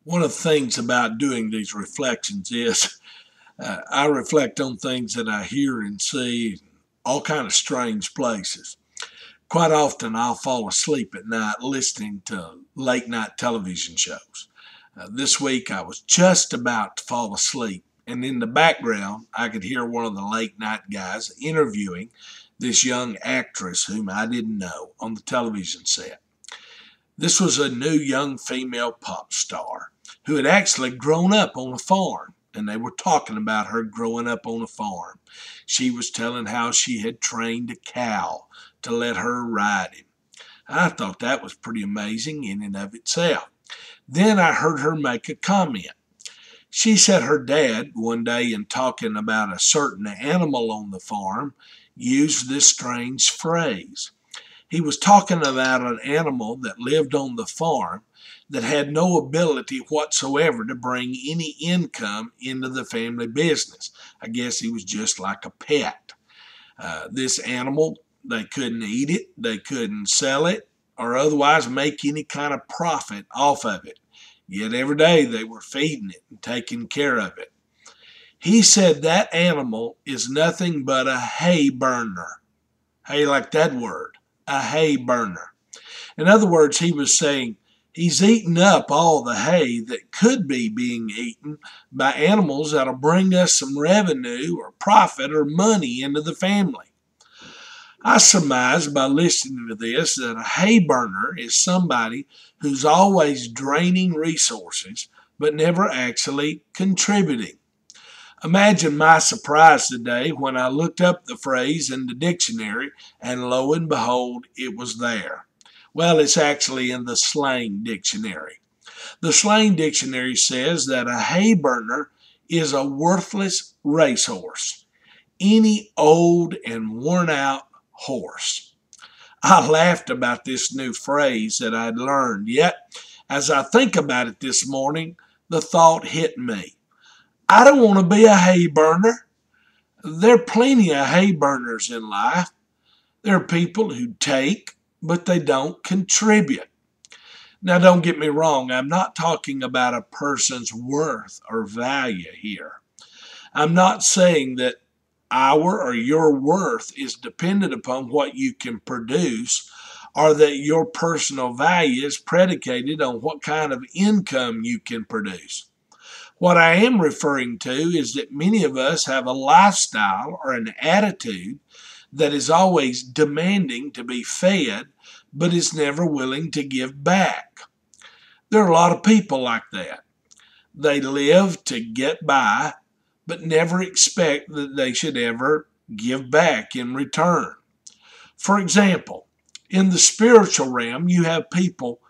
One of the things about doing these reflections is I reflect on things that I hear and see, all kind of strange places. Quite often I'll fall asleep at night listening to late night television shows. This week I was just about to fall asleep, and in the background I could hear one of the late night guys interviewing this young actress whom I didn't know on the television set. This was a new young female pop star who had actually grown up on a farm, and they were talking about her growing up on a farm. She was telling how she had trained a cow to let her ride him. I thought that was pretty amazing in and of itself. Then I heard her make a comment. She said her dad, one day in talking about a certain animal on the farm, used this strange phrase. He was talking about an animal that lived on the farm that had no ability whatsoever to bring any income into the family business. I guess he was just like a pet. This animal, they couldn't eat it, they couldn't sell it, or otherwise make any kind of profit off of it. Yet every day they were feeding it and taking care of it. He said that animal is nothing but a hay burner. Hey, like that word, a hay burner. In other words, he was saying he's eating up all the hay that could be being eaten by animals that'll bring us some revenue or profit or money into the family. I surmise by listening to this that a hay burner is somebody who's always draining resources but never actually contributing. Imagine my surprise today when I looked up the phrase in the dictionary and lo and behold, it was there. Well, it's actually in the slang dictionary. The slang dictionary says that a hay burner is a worthless racehorse, any old and worn out horse. I laughed about this new phrase that I'd learned, yet as I think about it this morning, the thought hit me. I don't want to be a hay burner. There are plenty of hay burners in life. There are people who take, but they don't contribute. Now, don't get me wrong. I'm not talking about a person's worth or value here. I'm not saying that our or your worth is dependent upon what you can produce or that your personal value is predicated on what kind of income you can produce. What I am referring to is that many of us have a lifestyle or an attitude that is always demanding to be fed, but is never willing to give back. There are a lot of people like that. They live to get by, but never expect that they should ever give back in return. For example, in the spiritual realm, you have people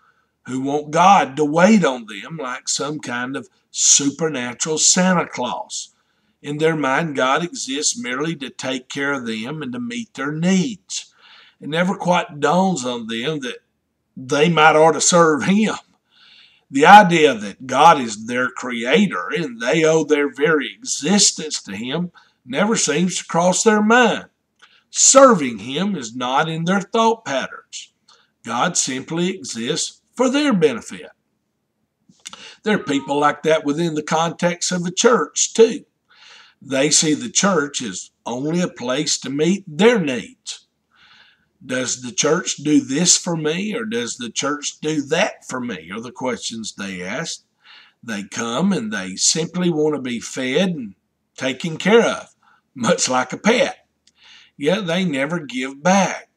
who want God to wait on them like some kind of supernatural Santa Claus. In their mind, God exists merely to take care of them and to meet their needs. It never quite dawns on them that they might ought to serve Him. The idea that God is their creator and they owe their very existence to Him never seems to cross their mind. Serving Him is not in their thought patterns. God simply exists for their benefit. There are people like that within the context of a church, too. They see the church as only a place to meet their needs. Does the church do this for me, or does the church do that for me, are the questions they ask. They come and they simply want to be fed and taken care of, much like a pet. Yet they never give back.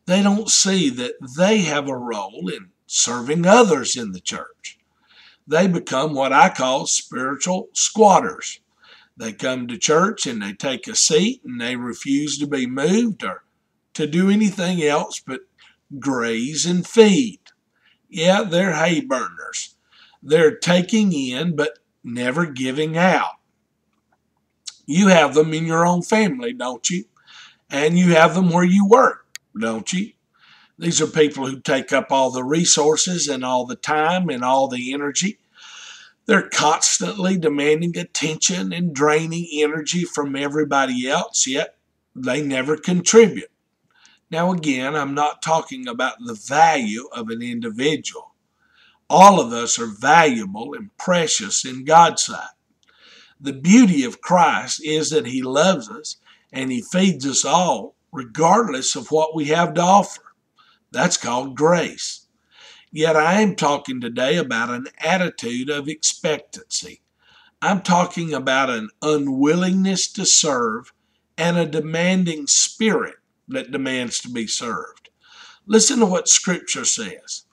They don't see that they have a role in serving others in the church. They become what I call spiritual squatters. They come to church and they take a seat and they refuse to be moved or to do anything else but graze and feed. Yeah, they're hay burners. They're taking in but never giving out. You have them in your own family, don't you? And you have them where you work, don't you? These are people who take up all the resources and all the time and all the energy. They're constantly demanding attention and draining energy from everybody else, yet they never contribute. Now again, I'm not talking about the value of an individual. All of us are valuable and precious in God's sight. The beauty of Christ is that he loves us and he feeds us all regardless of what we have to offer. That's called grace. Yet I am talking today about an attitude of expectancy. I'm talking about an unwillingness to serve and a demanding spirit that demands to be served. Listen to what Scripture says.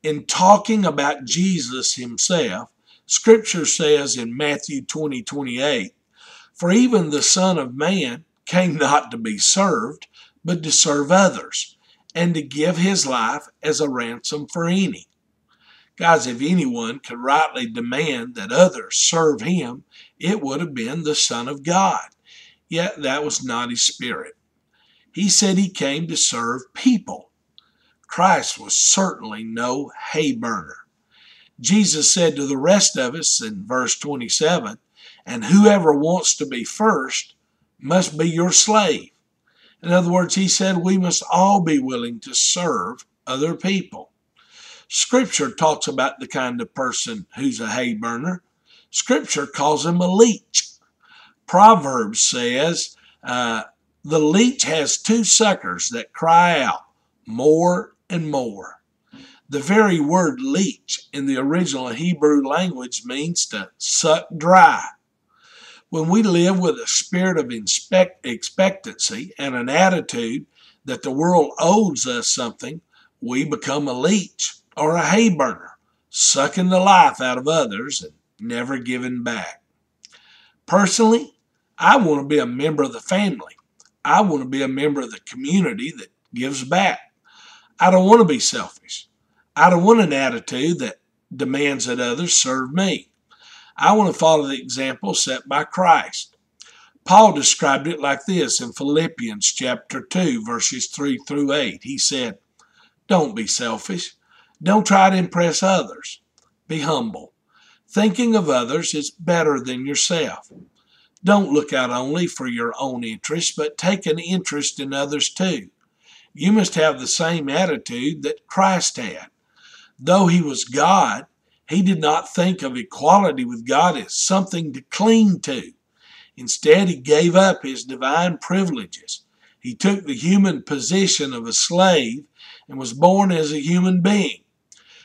In talking about Jesus himself, Scripture says in Matthew 20:28, "For even the Son of Man came not to be served, but to serve others, and to give his life as a ransom for any." Guys, if anyone could rightly demand that others serve him, it would have been the Son of God. Yet that was not his spirit. He said he came to serve people. Christ was certainly no hay burner. Jesus said to the rest of us in verse 27, "And whoever wants to be first must be your slave." In other words, he said we must all be willing to serve other people. Scripture talks about the kind of person who's a hay burner. Scripture calls him a leech. Proverbs says the leech has two suckers that cry out, "More and more." The very word leech in the original Hebrew language means to suck dry. When we live with a spirit of expectancy and an attitude that the world owes us something, we become a leech or a hay burner, sucking the life out of others and never giving back. Personally, I want to be a member of the family. I want to be a member of the community that gives back. I don't want to be selfish. I don't want an attitude that demands that others serve me. I want to follow the example set by Christ. Paul described it like this in Philippians chapter 2, verses 3 through 8. He said, "Don't be selfish. Don't try to impress others. Be humble. Thinking of others is better than yourself. Don't look out only for your own interest, but take an interest in others too. You must have the same attitude that Christ had. Though he was God, he did not think of equality with God as something to cling to. Instead, he gave up his divine privileges. He took the human position of a slave and was born as a human being.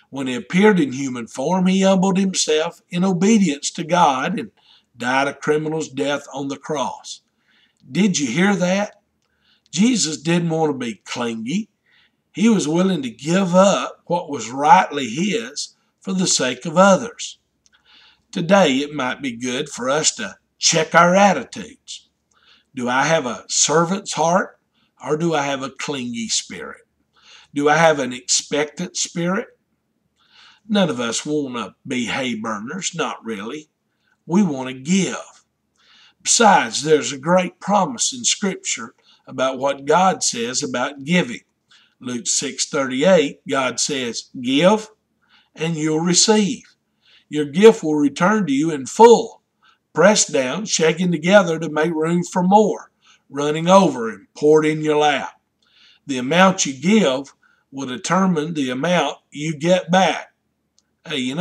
When he appeared in human form, he humbled himself in obedience to God and died a criminal's death on the cross." Did you hear that? Jesus didn't want to be clingy. He was willing to give up what was rightly his for the sake of others. Today, it might be good for us to check our attitudes. Do I have a servant's heart, or do I have a clingy spirit? Do I have an expectant spirit? None of us want to be hay burners, not really. We want to give. Besides, there's a great promise in Scripture about what God says about giving. Luke 6:38, God says, "Give, and you'll receive. Your gift will return to you in full, pressed down, shaken together to make room for more, running over and poured in your lap." The amount you give will determine the amount you get back. Hey,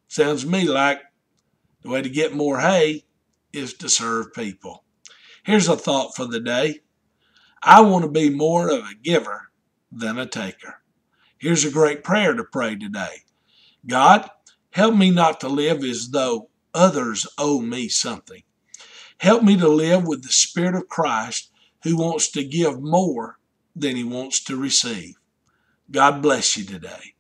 sounds to me like the way to get more hay is to serve people. Here's a thought for the day. I want to be more of a giver than a taker. Here's a great prayer to pray today. God, help me not to live as though others owe me something. Help me to live with the Spirit of Christ who wants to give more than he wants to receive. God bless you today.